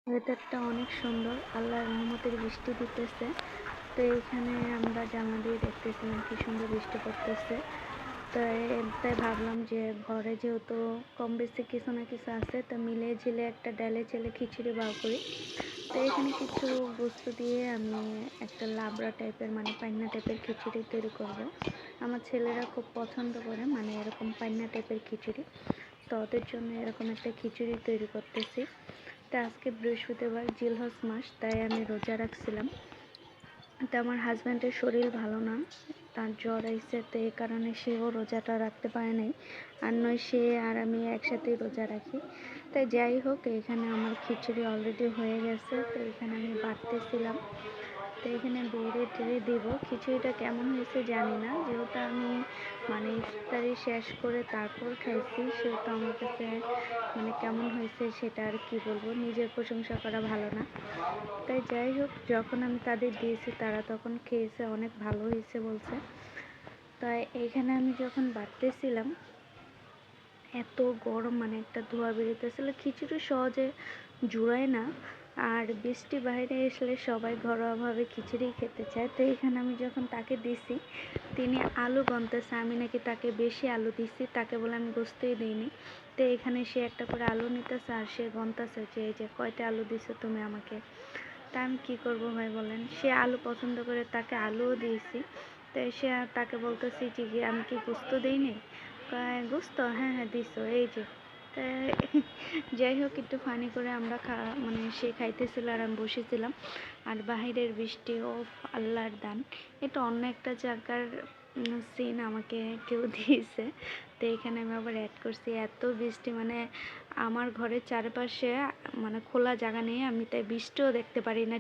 ওয়েদারটা অনেক সুন্দর, আল্লাহর রহমতের বৃষ্টি দিতেছে। তো এইখানে আমরা জানলা দিয়ে দেখতেছিলাম কি সুন্দর বৃষ্টি পড়তেছে। তাই ভাবলাম যে ঘরে যেহেতু কম বেশি কিছু না কিছু আছে, তো মিলে ঝিলে একটা ডালে চেলে খিচুড়ি বার করি। তো এখানে কিছু বস্তু দিয়ে আমি একটা লাবড়া টাইপের মানে পান্না টাইপের খিচুড়ি তৈরি করব। আমার ছেলেরা খুব পছন্দ করে মানে এরকম পান্না টাইপের খিচুড়ি। তো ওদের জন্য এরকম একটা খিচুড়ি তৈরি করতেছি। তো আজকে বৃহস্পতিবার, জিলহজ মাস, তাই আমি রোজা রাখছিলাম। তো আমার হাজব্যান্ডের শরীর ভালো না, তার জ্বর আইছে, তো এই কারণে সেও রোজাটা রাখতে পারে নাই। আর নয় সে আর আমি একসাথেই রোজা রাখি। তাই যাই হোক, এখানে আমার খিচুড়ি অলরেডি হয়ে গেছে। তো এখানে আমি বাটতেছিলাম। তো এখানে বেড়ে টেড়ে দেব। খিচুড়িটা কেমন হয়েছে জানি না, যেহেতু আমি মানে ইফতারি শেষ করে তারপর খাইছি, সেহেতু আমার কাছে মানে কেমন হয়েছে সেটা আর কি বলবো, নিজের প্রশংসা করা ভালো না। তাই যাই হোক, যখন আমি তাদের দিয়েছি তারা তখন খেয়েছে, অনেক ভালো হয়েছে বলছে। তাই এইখানে আমি যখন বাড়তেছিলাম, এত গরম মানে একটা ধোঁয়া বেরোতেছিল, খিচুড়ি সহজে জুড়ায় না। আর বৃষ্টি বাইরে আসলে সবাই ঘরোয়াভাবে খিচুড়ি খেতে চায়। তো এখানে আমি যখন তাকে দিছি, তিনি আলু গনতেছে, আমি নাকি তাকে বেশি আলু দিছি, তাকে বলে আমি বুঝতেই দিইনি। তো এখানে সে একটা করে আলু নিতেছে আর সে গনতেছে যে এই যে কয়টা আলু দিছো তুমি আমাকে। তা আমি কী করবো ভাই বলেন, সে আলু পছন্দ করে, তাকে আলুও দিয়েছি। তো সে তাকে বলতেছি যে আমি কি গোস্ত দিইনি, গোস্ত হ্যাঁ হ্যাঁ দিছো এই যে। তাই যাই হোক, একটু ফানি করে আমরা মানে সে খাইতেছিল আর আমি বসেছিলাম। আর বাহিরের বৃষ্টি, ও আল্লাহর দান। এটা অন্য একটা জায়গার সিন আমাকে কেউ দিয়েছে। তো এখানে আমি আবার অ্যাড করছি, এত বৃষ্টি মানে আমার ঘরের চারপাশে মানে খোলা জায়গা নেই, আমি তাই বৃষ্টিও দেখতে পারি না।